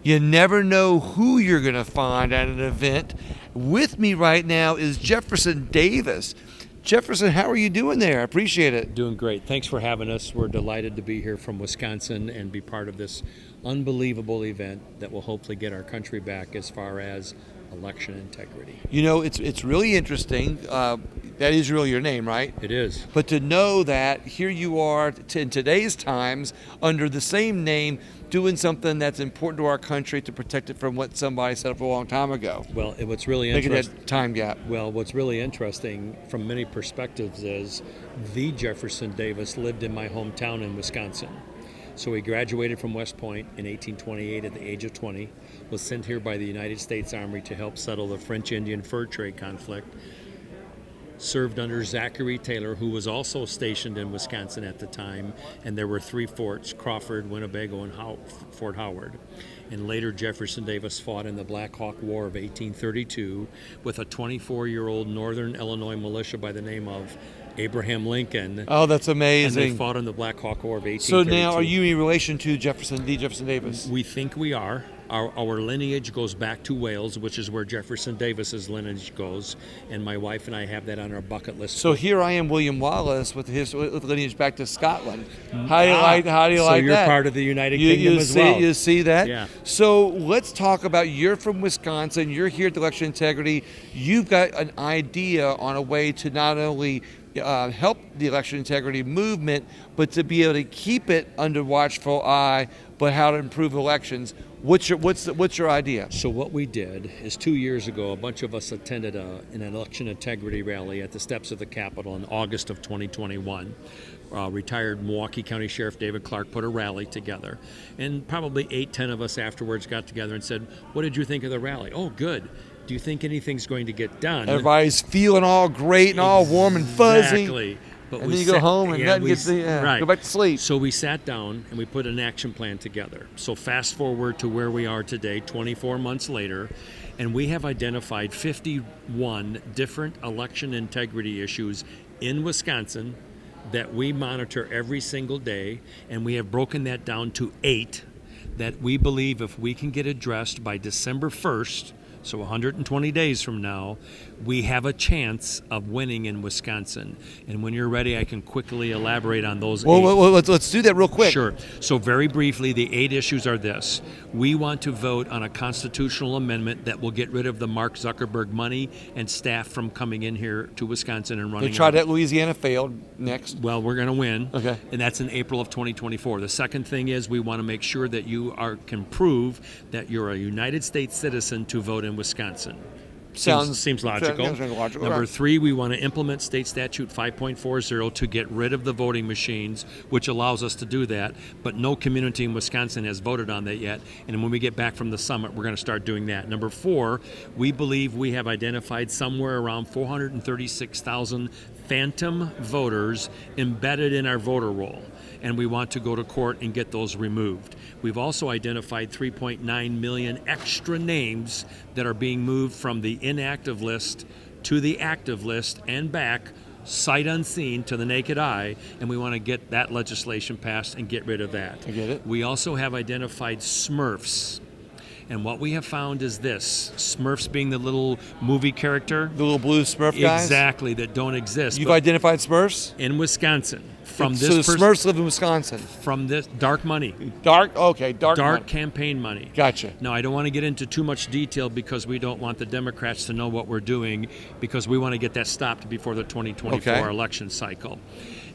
You never know who you're going to find at an event. With me right now is Jefferson Davis. Jefferson, how are you doing there? I appreciate it. Doing great. Thanks for having us. We're delighted to be here from Wisconsin and be part of this unbelievable event that will hopefully get our country back as far as election integrity. You know, it's really interesting. That is really your name, right? It is. But to know that here you are in today's times under the same name doing something that's important to our country to protect it from what somebody said up a long time ago. Well, what's really Making interesting. that time gap. Well, what's really interesting from many perspectives is the Jefferson Davis lived in my hometown in Wisconsin. So he graduated from West Point in 1828 at the age of 20, was sent here by the United States Army to help settle the French-Indian fur trade conflict, served under Zachary Taylor, who was also stationed in Wisconsin at the time, and there were three forts, Crawford, Winnebago, and Fort Howard. And later Jefferson Davis fought in the Black Hawk War of 1832 with a 24-year-old Northern Illinois militia by the name of Abraham Lincoln. Oh, that's amazing. And they fought in the Black Hawk War of 1832. So now, are you in relation to Jefferson Davis? We think we are. Our lineage goes back to Wales, which is where Jefferson Davis's lineage goes, and my wife and I have that on our bucket list. So here I am, William Wallace, with lineage back to Scotland. How do you like that? So you're part of the United Kingdom as well. You see that? Yeah. So let's talk about, you're from Wisconsin, you're here at Election Integrity. You've got an idea on a way to not only help the election integrity movement, but to be able to keep it under watchful eye, but how to improve elections. What's your idea? So what we did is 2 years ago, a bunch of us attended an election integrity rally at the steps of the Capitol in August of 2021. Retired Milwaukee County Sheriff David Clark put a rally together, and probably 8-10 of us afterwards got together and said, "What did you think of the rally?" "Oh, good. Do you think anything's going to get done?" Everybody's feeling all great and all warm and fuzzy. Exactly. But and then you go home and right. go back to sleep. So we sat down and we put an action plan together. So fast forward to where we are today, 24 months later, and we have identified 51 different election integrity issues in Wisconsin that we monitor every single day, and we have broken that down to 8 that we believe if we can get addressed by December 1st, so 120 days from now, we have a chance of winning in Wisconsin. And when you're ready, I can quickly elaborate on those 8. Well, let's do that real quick. Sure. So very briefly, the 8 issues are this. We want to vote on a constitutional amendment that will get rid of the Mark Zuckerberg money and staff from coming in here to Wisconsin and running. They tried that. Louisiana failed. Next. Well, we're going to win. Okay. And that's in April of 2024. The second thing is we want to make sure that you can prove that you're a United States citizen to vote in Wisconsin. Seems logical. Number 3, we want to implement State Statute 5.40 to get rid of the voting machines, which allows us to do that. But no community in Wisconsin has voted on that yet. And when we get back from the summit, we're going to start doing that. Number 4, we believe we have identified somewhere around 436,000 phantom voters embedded in our voter roll, and we want to go to court and get those removed. We've also identified 3.9 million extra names that are being moved from the inactive list to the active list and back, sight unseen to the naked eye, and we want to get that legislation passed and get rid of that. I get it. We also have identified Smurfs. And what we have found is this: Smurfs being the little movie character. The little blue Smurf guys? Exactly, that don't exist. You've identified Smurfs? In Wisconsin. So the Smurfs live in Wisconsin? From this dark money. Dark money. Campaign money. Gotcha. Now, I don't want to get into too much detail because we don't want the Democrats to know what we're doing, because we want to get that stopped before the 2024 election cycle.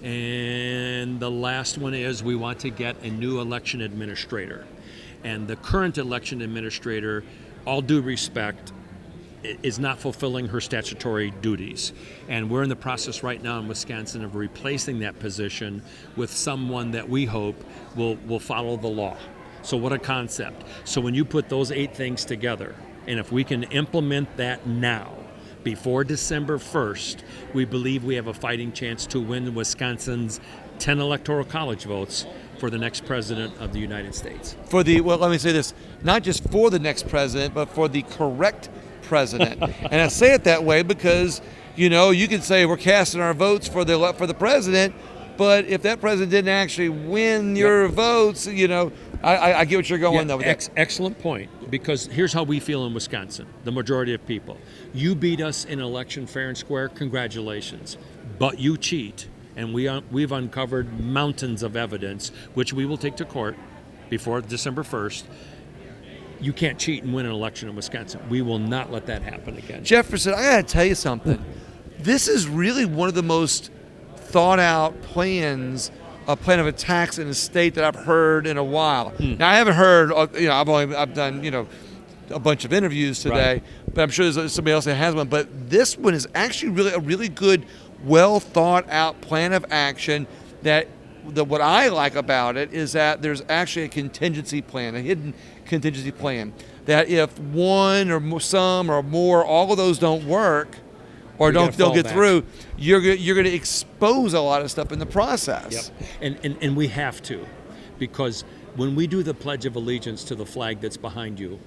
And the last one is we want to get a new election administrator. And the current election administrator, all due respect, is not fulfilling her statutory duties. And we're in the process right now in Wisconsin of replacing that position with someone that we hope will follow the law. So what a concept. So when you put those 8 things together, and if we can implement that now, before December 1st, we believe we have a fighting chance to win Wisconsin's 10 electoral college votes for the next president of the United States. Let me say this, not just for the next president, but for the correct president. And I say it that way because, you can say we're casting our votes for the president, but if that president didn't actually win your votes, I I get what you're going though. Excellent point, because here's how we feel in Wisconsin, the majority of people. You beat us in an election fair and square, congratulations. But you cheat, and we've uncovered mountains of evidence, which we will take to court before December 1st. You can't cheat and win an election in Wisconsin. We will not let that happen again. Jefferson, I got to tell you something. This is really one of the most thought out plans, a plan of attacks in the state that I've heard in a while. Now I haven't heard, I've done, a bunch of interviews today, right. But I'm sure there's somebody else that has one. But this one is actually really a really good, well thought out plan of action that what I like about it is that there's actually a contingency plan, a hidden contingency plan, that if one or some or more, all of those don't work, or don't get through, you're going to expose a lot of stuff in the process. Yep. And we have to, because when we do the Pledge of Allegiance to the flag that's behind you,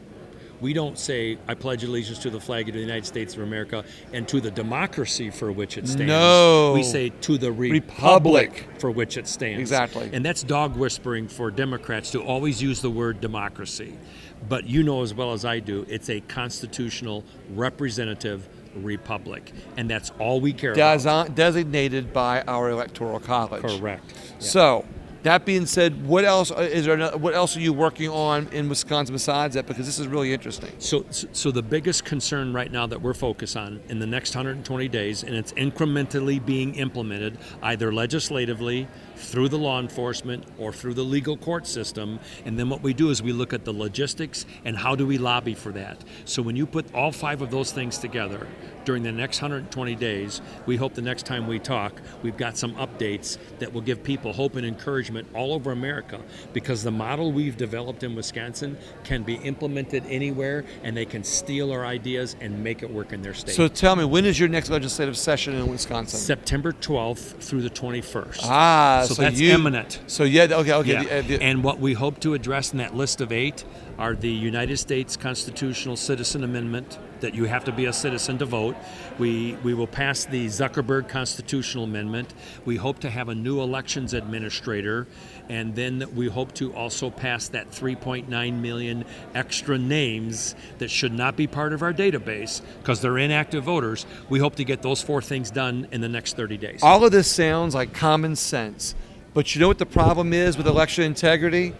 we don't say, I pledge allegiance to the flag of the United States of America and to the democracy for which it stands. No. We say to the republic for which it stands. Exactly. And that's dog whispering for Democrats to always use the word democracy. But you know as well as I do, it's a constitutional representative republic. And that's all we care about. Designated by our electoral college. Correct. Yeah. So, that being said, what else what else are you working on in Wisconsin besides that? Because this is really interesting. So the biggest concern right now that we're focused on in the next 120 days, and it's incrementally being implemented either legislatively, through the law enforcement, or through the legal court system. And then what we do is we look at the logistics and how do we lobby for that. So when you put all 5 of those things together during the next 120 days, we hope the next time we talk, we've got some updates that will give people hope and encouragement all over America, because the model we've developed in Wisconsin can be implemented anywhere, and they can steal our ideas and make it work in their state. So tell me, when is your next legislative session in Wisconsin? September 12th through the 21st. So that's imminent. So okay. Yeah. And what we hope to address in that list of 8 are the United States Constitutional Citizen Amendment, that you have to be a citizen to vote. We will pass the Zuckerberg Constitutional Amendment. We hope to have a new elections administrator, and then we hope to also pass that 3.9 million extra names that should not be part of our database because they're inactive voters. We hope to get those 4 things done in the next 30 days. All of this sounds like common sense. But you know what the problem is with election integrity?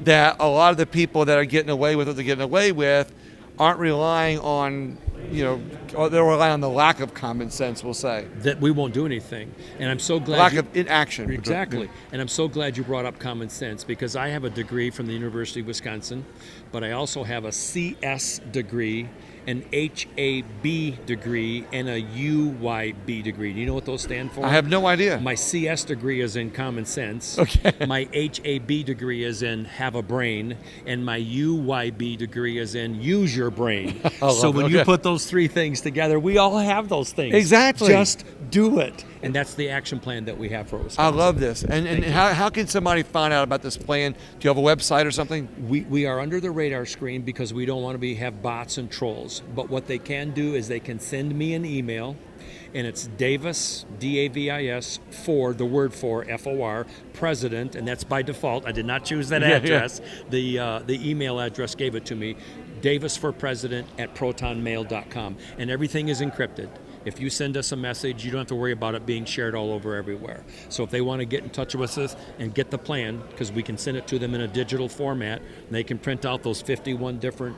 That a lot of the people that are getting away with what they're getting away with aren't relying on, or they're relying on the lack of common sense, we'll say. That we won't do anything. And I'm so glad lack of inaction. Exactly. And I'm so glad you brought up common sense, because I have a degree from the University of Wisconsin, but I also have a CS degree, an HAB degree, and a UYB degree. Do you know what those stand for? I have no idea. My CS degree is in common sense. Okay. My HAB degree is in have a brain, and my UYB degree is in use your brain. So when you put those 3 things together, we all have those things. Exactly. Just do it. And that's the action plan that we have for Wisconsin. I love this. And how can somebody find out about this plan? Do you have a website or something? We are under the radar screen because we don't want to have bots and trolls. But what they can do is they can send me an email, and it's Davis, Davis, the word for, FOR, president, and that's by default. I did not choose that address. Yeah. The email address gave it to me, davisforpresident@protonmail.com, and everything is encrypted. If you send us a message, you don't have to worry about it being shared all over everywhere. So if they want to get in touch with us and get the plan, because we can send it to them in a digital format, and they can print out those 51 different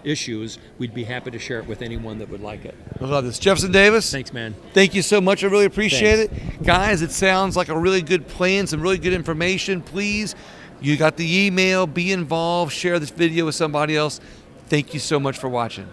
issues, we'd be happy to share it with anyone that would like it. I love this. Jefferson Davis. Thanks, man. Thank you so much. I really appreciate it. Guys, it sounds like a really good plan, some really good information. Please, you got the email, be involved, share this video with somebody else. Thank you so much for watching.